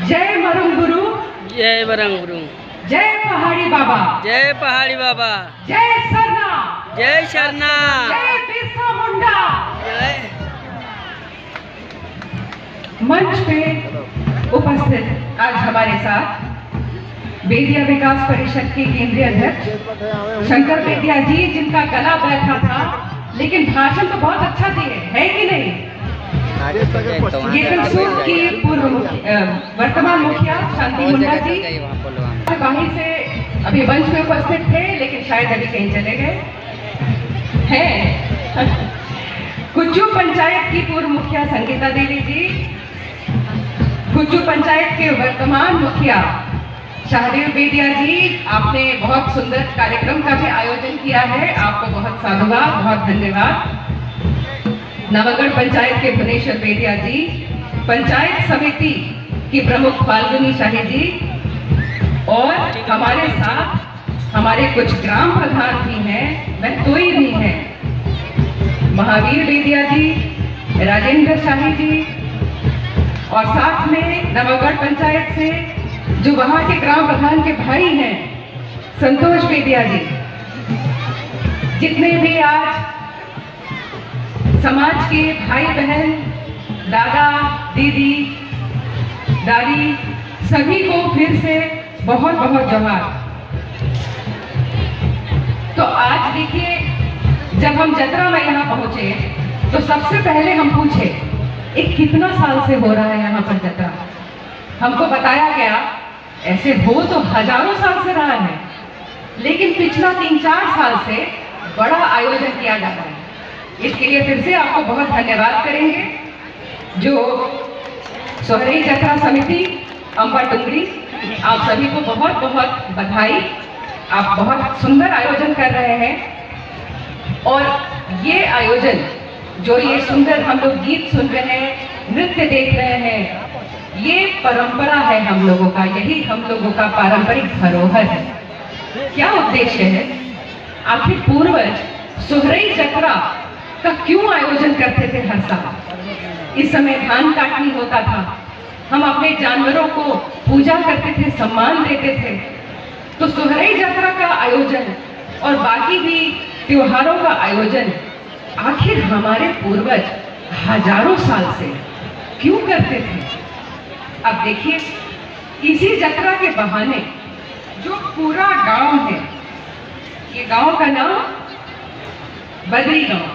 जय मरंगुरु, जय बरंगुरु, जय पहाड़ी बाबा, जय पहाड़ी बाबा, जय सरना, जय शरणा, जय बिरसा मुंडा। जय। मंच पे उपस्थित आज हमारे साथ बेदिया विकास परिषद के केंद्रीय अध्यक्ष शंकर बेदिया जी, जिनका गला बैठा था, लेकिन भाषण तो बहुत अच्छा दिए, है कि नहीं? ये कंसूर की वर्तमान मुखिया शांति मुंडा जी बाहर से अभी मंच में उपस्थित थे, लेकिन शायद अभी कहीं चले गए हैं। कुज्जू पंचायत की पूर्व मुखिया संगीता देवी जी, कुज्जू पंचायत के वर्तमान मुखिया शाहदेव बेदिया जी, आपने बहुत सुंदर कार्यक्रम का भी आयोजन किया है, आपको बहुत साधुवाद, बहुत धन्यवाद। नवगढ़ पंचायत के भुवनेश्वर बेदिया जी, पंचायत समिति की प्रमुख फाल्गुनी शाही जी, और हमारे साथ हमारे कुछ ग्राम प्रधान भी हैं, महतोई भी हैं, महावीर बेदिया जी, राजेंद्र शाही जी, और साथ में नवगढ़ पंचायत से जो वहां के ग्राम प्रधान के भाई हैं, संतोष बेदिया जी। जितने भी आज समाज के भाई बहन, दादा दीदी, दादी, सभी को फिर से बहुत बहुत जोहार। तो आज देखिए, जब हम जतरा में यहाँ पहुंचे तो सबसे पहले हम पूछे, एक कितना साल से हो रहा है यहाँ पर जतरा? हमको बताया गया ऐसे हो तो हजारों साल से रहा है, लेकिन पिछला 3-4 साल से बड़ा आयोजन किया जाता है। इसके लिए फिर से आपको बहुत धन्यवाद करेंगे। जो सोहरई जतरा समिति अंबा टुंगरी, आप सभी को बहुत बहुत बधाई। आप बहुत सुंदर आयोजन कर रहे हैं, और ये आयोजन जो ये सुंदर हम लोग गीत सुन रहे हैं, नृत्य देख रहे हैं, ये परंपरा है हम लोगों का, यही हम लोगों का पारंपरिक धरोहर है। क्या उद्देश्य है? आखिर पूर्वज सोहरई जतरा का क्यों आयोजन करते थे हर साल? इस समय धान काटनी होता था, हम अपने जानवरों को पूजा करते थे, सम्मान देते थे। तो सोहरई जतरा का आयोजन और बाकी भी त्योहारों का आयोजन आखिर हमारे पूर्वज हजारों साल से क्यों करते थे? अब देखिए, इसी जतरा के बहाने जो पूरा गांव है, ये गांव का नाम बद्री गांव,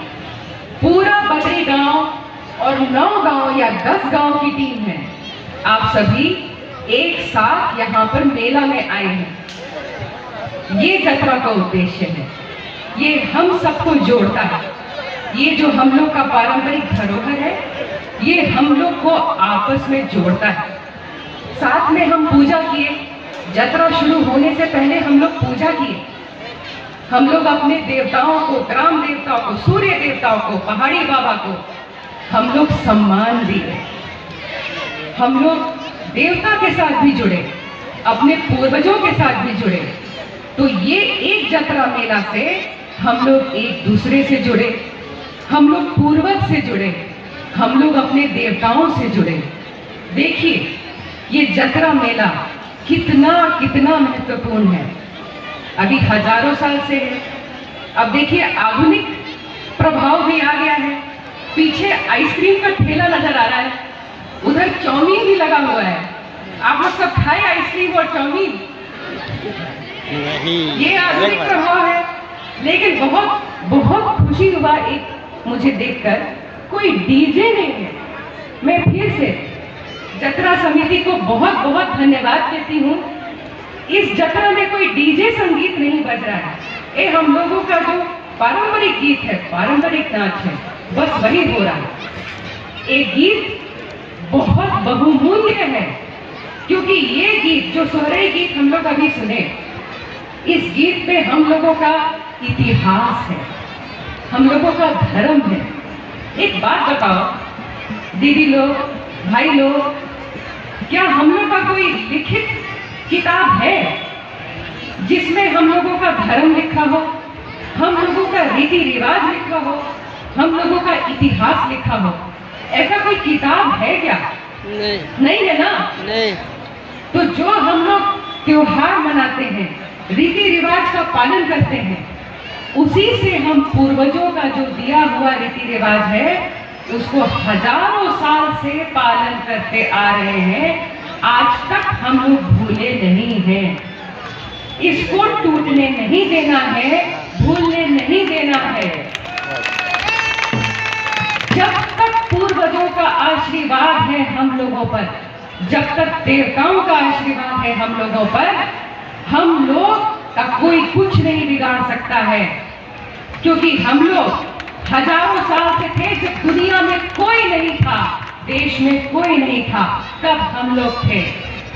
पूरा बद्री गांव और 9 गांव या 10 गांव की टीम है, आप सभी एक साथ यहाँ पर मेला में आए हैं। ये जतरा का उद्देश्य है, ये हम सबको जोड़ता है। ये जो हम लोग का पारंपरिक धरोहर है, ये हम लोग को आपस में जोड़ता है। साथ में हम पूजा किए, जतरा शुरू होने से पहले हम लोग पूजा किए। हम लोग अपने देवताओं को, ग्राम देवताओं को, सूर्य देवताओं को, पहाड़ी बाबा को हम लोग सम्मान दिए। हम लोग देवता के साथ भी जुड़े, अपने पूर्वजों के साथ भी जुड़े। तो ये एक जतरा मेला से हम लोग एक दूसरे से जुड़े, हम लोग पूर्वज से जुड़े, हम लोग अपने देवताओं से जुड़े। देखिए, ये जतरा मेला कितना कितना महत्वपूर्ण है। अभी हजारों साल से है। अब देखिए, आधुनिक प्रभाव भी आ गया है। पीछे आइसक्रीम का ठेला नजर आ रहा है, उधर चाउमीन भी लगा हुआ है। आप लोग सब खाए आइसक्रीम और चाउमीन? ये आधुनिक प्रभाव है। लेकिन बहुत बहुत खुशी हुआ एक मुझे देखकर, कोई डीजे नहीं है। मैं फिर से जतरा समिति को बहुत बहुत धन्यवाद देती हूँ। इस जतरा में कोई डीजे संगीत नहीं बज रहा है। ये हम लोगों का जो पारंपरिक गीत है, पारंपरिक नाच है, बस वही हो रहा है। ये गीत बहुत बहुमूल्य है, क्योंकि ये गीत जो सोहरई गीत हम लोग अभी सुने, इस गीत में हम लोगों का इतिहास है, हम लोगों का धर्म है। एक बात बताओ दीदी लोग, भाई लोग, क्या हम लोग का कोई लिखित किताब है जिसमें हम लोगों का धर्म लिखा हो, हम लोगों का रीति रिवाज लिखा हो, हम लोगों का इतिहास लिखा हो? ऐसा कोई किताब है क्या? नहीं, नहीं है ना? नहीं। तो जो हम लोग त्योहार मनाते हैं, रीति रिवाज का पालन करते हैं, उसी से हम पूर्वजों का जो दिया हुआ रीति रिवाज है उसको हजारों साल से पालन करते आ रहे हैं। आज तक हम लोग भूले नहीं हैं। इसको टूटने नहीं देना है, भूलने नहीं देना है। जब तक पूर्वजों का आशीर्वाद है हम लोगों पर, जब तक देवताओं का आशीर्वाद है हम लोगों पर, हम लोग का कोई कुछ नहीं बिगाड़ सकता है। क्योंकि हम लोग हजारों साल से थे, जब दुनिया में कोई नहीं था, देश में कोई नहीं था, तब हम लोग थे।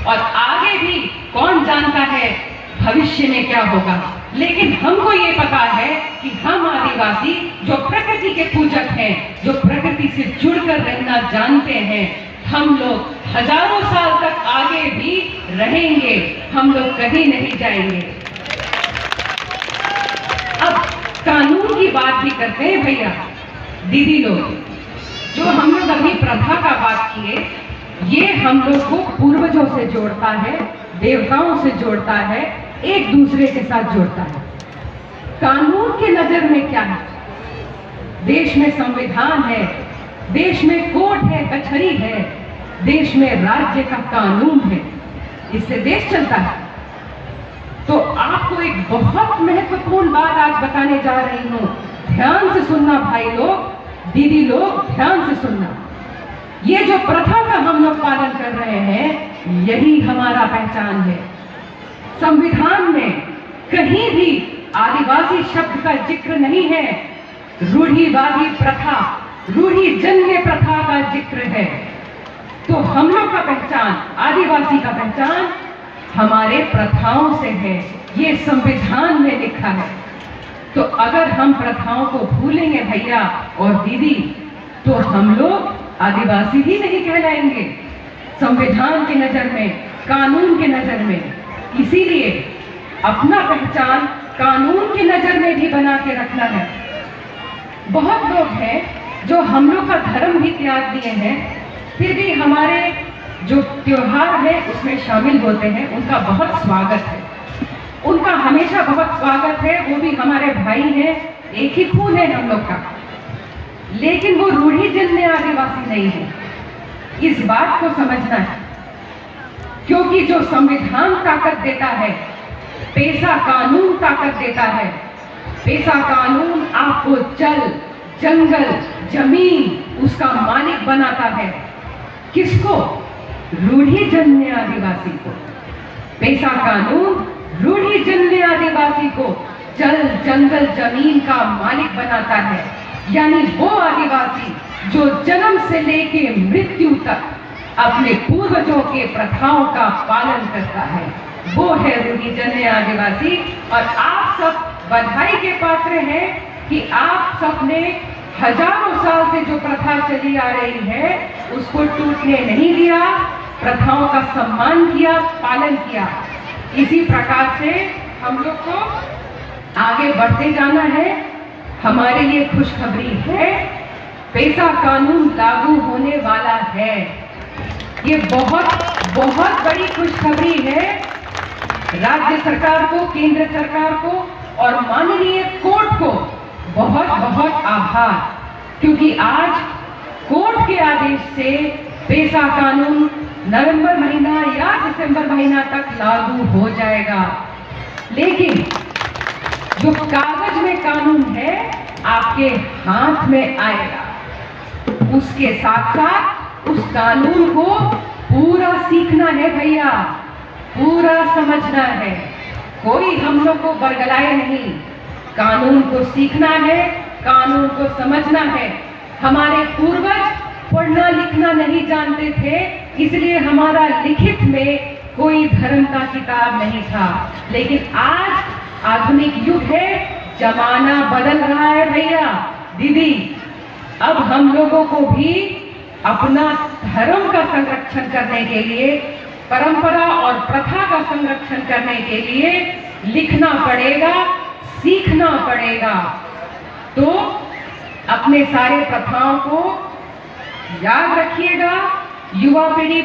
और आगे भी कौन जानता है भविष्य में क्या होगा। लेकिन हमको ये पता है कि हम आदिवासी जो प्रकृति के पूजक हैं, जो प्रकृति से जुड़कर रहना जानते हैं, हम लोग हजारों साल तक आगे भी रहेंगे। हम लोग कहीं नहीं जाएंगे। अब कानून की बात भी करते हैं भैया, दीदी लोग। जो हम लोग अभी प्रथा का बात किए, ये हम लोग को पूर्वजों से जोड़ता है, देवताओं से जोड़ता है, एक दूसरे के साथ जोड़ता है। कानून के नजर में क्या है? देश में संविधान है, देश में कोर्ट है, कचहरी है, देश में राज्य का कानून है, इससे देश चलता है। तो आपको एक बहुत महत्वपूर्ण बात आज बताने जा रही हूं। ध्यान से सुनना भाई लोग, दीदी लोग, ध्यान से सुनना। ये जो प्रथा का हम लोग पालन कर रहे हैं, यही हमारा पहचान है। संविधान में कहीं भी आदिवासी शब्द का जिक्र नहीं है। रूढ़िवादी प्रथा, रूढ़िजन्य प्रथा का जिक्र है। तो हम लोग का पहचान, आदिवासी का पहचान हमारे प्रथाओं से है। ये संविधान में लिखा है। तो अगर हम प्रथाओं को भूलेंगे भैया और दीदी, तो हम लोग आदिवासी ही नहीं कहलाएंगे संविधान की नजर में, कानून की नजर में। इसीलिए अपना पहचान कानून की नजर में भी बना के रखना है। बहुत लोग हैं जो हम लोग का धर्म भी त्याग दिए हैं, फिर भी हमारे जो त्योहार है उसमें शामिल होते हैं। उनका बहुत स्वागत है, उनका हमेशा बहुत स्वागत है। वो भी हमारे भाई हैं, एक ही खून है हम लोग का। लेकिन वो रूढ़िजन्य आदिवासी नहीं है, इस बात को समझना है। क्योंकि जो संविधान ताकत देता है, पेशा कानून ताकत देता है। पेशा कानून आपको जल, जंगल, जमीन उसका मालिक बनाता है। किसको? रूढ़िजन्य आदिवासी को। पेशा कानून रूढ़िजन्य आदिवासी को जल, जंगल, जमीन का मालिक बनाता है। यानी वो आदिवासी जो जन्म से लेके मृत्यु तक अपने पूर्वजों के प्रथाओं का पालन करता है, वो है रूढ़िजन्य आदिवासी। और आप सब बधाई के पात्र हैं कि आप सबने हजारों साल से जो प्रथा चली आ रही है उसको टूटने नहीं दिया, प्रथाओं का सम्मान किया, पालन किया। इसी प्रकार से हम लोग को आगे बढ़ते जाना है। हमारे लिए खुशखबरी है, पेशा कानून लागू होने वाला है। ये बहुत बहुत बड़ी खुशखबरी है राज्य सरकार को, केंद्र सरकार को और माननीय कोर्ट को बहुत बहुत आभार। क्योंकि आज कोर्ट के आदेश से पेशा कानून नवंबर महीना या दिसंबर महीना तक लागू हो जाएगा। लेकिन जो कागज में कानून है आपके हाथ में आएगा। उसके साथ साथ उस कानून को पूरा सीखना है भैया, पूरा समझना है। कोई हम लोग को बरगलाए नहीं, कानून को सीखना है, कानून को समझना है। हमारे पूर्वज पढ़ना लिखना नहीं जानते थे, इसलिए हमारा लिखित में कोई धर्म का किताब नहीं था। लेकिन आज आधुनिक युग है, जमाना बदल रहा है भैया, दीदी। अब हम लोगों को भी अपना धर्म का संरक्षण करने के लिए, परंपरा और प्रथा का संरक्षण करने के लिए लिखना पड़ेगा, सीखना पड़ेगा। तो अपने सारे प्रथाओं को याद रखिएगा। युवा पीढ़ी